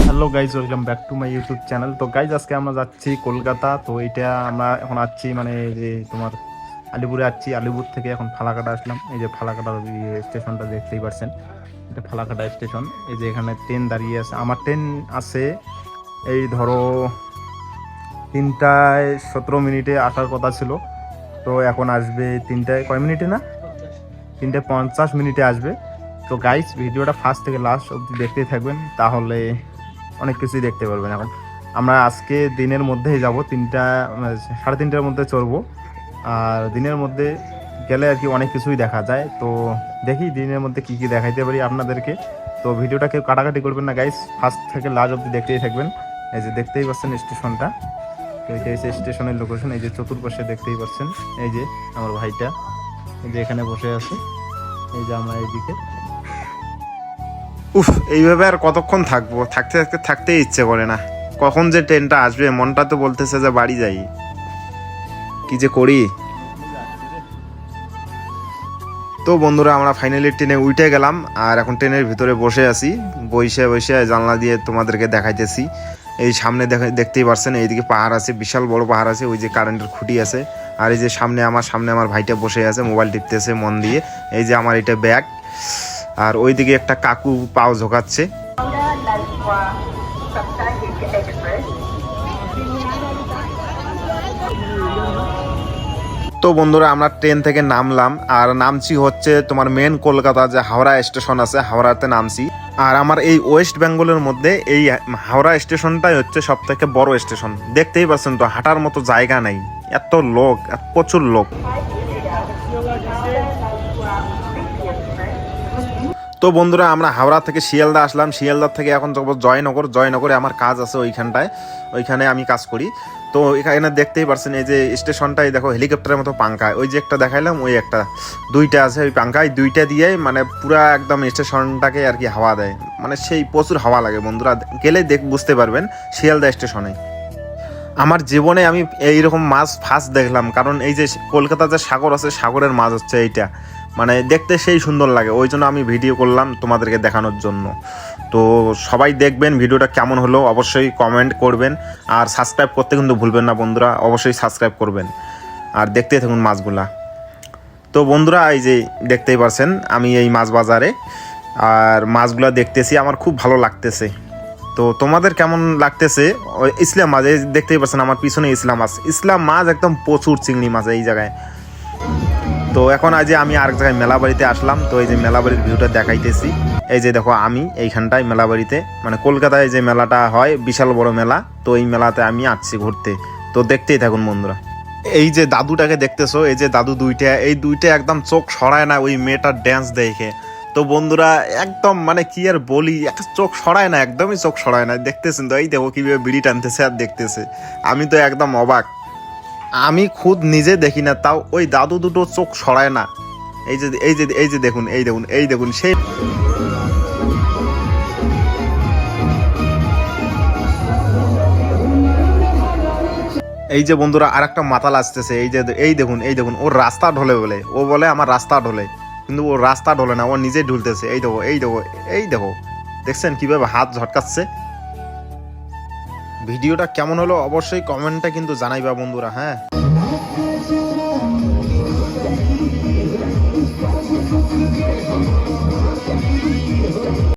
Hello guys, welcome back to my YouTube channel. তো guys আজকে আমরা যাচ্ছি কলকাতা। তো এটা আমরা এখন আসছি মানে যে তোমার আলিপুরে আসছি। আলিপুর থেকে এখন ফালাকাটা আসলাম। এই যে ফালাকাটার স্টেশনটা দেখতেই পাচ্ছেন, এটা ফালাকাটা স্টেশন। এই যে এখানে ট্রেন দাঁড়িয়ে আছে। আমার ট্রেন আছে এই ধরো 3টায় 17 মিনিটে আসার কথা ছিল। তো এখন আসবে 3টায় কয় মিনিটে না 3টায় 50 মিনিটে আসবে। তো গাইজ ভিডিওটা ফার্স্ট থেকে লাস্ট অবধি দেখতেই থাকবেন, তাহলে অনেক কিছুই দেখতে পারবেন। এখন আমরা আজকে দিনের মধ্যেই যাব, 3:30টার মধ্যে চড়বো। আর দিনের মধ্যে গেলে আর কি অনেক কিছুই দেখা যায়। তো দেখি দিনের মধ্যে কি কি দেখাইতে পারি আপনাদেরকে। তো ভিডিওটা কেউ কাটাকাটি করবেন না গাইস, ফার্স্ট থেকে লাস্ট অবধি দেখতেই থাকবেন। এই যে দেখতেই পাচ্ছেন স্টেশনটা, তো এটা হচ্ছে স্টেশনের লোকেশন। এই যে চতুর্পাশে দেখতেই পাচ্ছেন, এই যে আমার ভাইটা এই যে এখানে বসে আছে, এই যে আমরা এইদিকে। উফ, এইভাবে আর কতক্ষণ থাকবো? থাকতে থাকতে থাকতেই ইচ্ছে করে না। কখন যে ট্রেনটা আসবে, মনটা তো বলতেছে যে বাড়ি যাই। কি যে করি। তো বন্ধুরা, আমরা ফাইনালি ট্রেনে উঠে গেলাম। আর এখন ট্রেনের ভিতরে বসে আছি, বসে বসে জানলা দিয়ে তোমাদেরকে দেখাইতেছি। এই সামনে দেখতেই পারছেন, এইদিকে পাহাড় আছে, বিশাল বড় পাহাড় আছে। ওই যে কারেন্টের খুঁটি আছে। আর এই যে সামনে আমার ভাইটা বসে আছে, মোবাইল টিপতেছে মন দিয়ে। এই যে আমার এটা ব্যাগ। আর ওইদিকে একটা কাকু পাও ঝোকাচ্ছে। তো বন্ধুরা, আমরা ট্রেন থেকে নামলাম আর নামছি হচ্ছে তোমার মেন কলকাতা যে হাওড়া স্টেশন আছে, হাওড়াতে নামছি। আর আমার এই ওয়েস্ট বেঙ্গলের মধ্যে এই হাওড়া স্টেশনটাই হচ্ছে সব থেকে বড় স্টেশন। দেখতেই পাচ্ছেন তো, হাঁটার মতো জায়গা নাই, এত লোক, প্রচুর লোক। তো বন্ধুরা, আমরা হাওড়া থেকে শিয়ালদা আসলাম। শিয়ালদার থেকে এখন যাবো জয়নগর। জয়নগরে আমার কাজ আছে ওইখানটায়, ওইখানে আমি কাজ করি। তো এখানে দেখতেই পারছেন এই যে স্টেশনটাই দেখো, হেলিকপ্টারের মতো পাঙ্খা। ওই যে একটা দেখাইলাম, ওই একটা দুইটা আছে ওই পাঙ্খায়, দুইটা দিয়ে মানে পুরা একদম স্টেশনটাকে আর কি হাওয়া দেয়। মানে সেই প্রচুর হাওয়া লাগে বন্ধুরা, গেলে বুঝতে পারবেন শিয়ালদা স্টেশনে। আমার জীবনে আমি এইরকম মাছ ফার্স্ট দেখলাম, কারণ এই যে কলকাতা যে সাগর আছে, সাগরের মাছ হচ্ছে এইটা। মানে দেখতে সেই সুন্দর লাগে, ওই জন্য আমি ভিডিও করলাম তোমাদেরকে দেখানোর জন্য। তো সবাই দেখবেন ভিডিওটা কেমন হলো, অবশ্যই কমেন্ট করবেন। আর সাবস্ক্রাইব করতে কিন্তু ভুলবেন না বন্ধুরা, অবশ্যই সাবস্ক্রাইব করবেন। আর দেখতেই থাকুন মাছগুলা। তো বন্ধুরা, এই যে দেখতেই পারছেন আমি এই মাছ বাজারে, আর মাছগুলা দেখতেছি, আমার খুব ভালো লাগতেছে। তো তোমাদের কেমন লাগতেছে? ইসলাম মাছ এই দেখতেই পাচ্ছেন, আমার পিছনে ইসলাম মাছ একদম প্রচুর চিংড়ি মাছ এই জায়গায়। তো এখন আজ আমি আরেক জায়গায় মেলাবাড়িতে আসলাম। তো এই যে মেলাবাড়ির ভিউটা দেখাইতেছি। এই যে দেখো, আমি এইখানটায় মেলাবাড়িতে, মানে কলকাতায় যে মেলাটা হয়, বিশাল বড় মেলা। তো এই মেলাতে আমি আসছি ঘুরতে। তো দেখতেই থাকুন বন্ধুরা। এই যে দাদুটাকে দেখতেছো, এই যে দাদু দুইটা, এই দুইটা একদম চোখ সরায় না ওই মেয়েটার ড্যান্স দেখে। তো বন্ধুরা, একদম মানে কি আর বলি, চোখ সরায় না, একদমই চোখ সরায় না। দেখতেছেন তো, এই দেখো কিভাবে বিড়ি টানতেছে আর দেখতেছে। আমি তো একদম অবাক, আমি খুদ নিজে দেখি না, তাও ওই দাদু দুটো চোখ সরায় না। এই যে এই যে এই যে দেখুন, এই দেখুন, এই দেখুন সেই। এই যে বন্ধুরা, আর একটা মাতাল আসতেছে। এই যে এই দেখুন, এই দেখুন, ওর রাস্তা ঢলে বলে, ও বলে আমার রাস্তা ঢলে, কিন্তু ওর রাস্তা ঢলে না, ও নিজে ঢুলতেছে। এই দেখো, এই দেখো, এই দেখো, দেখছেন কিভাবে হাত ঝটকাচ্ছে। ভিডিওটা কেমন হলো অবশ্যই কমেন্টে কিন্তু জানাইবা বন্ধুরা, হ্যাঁ।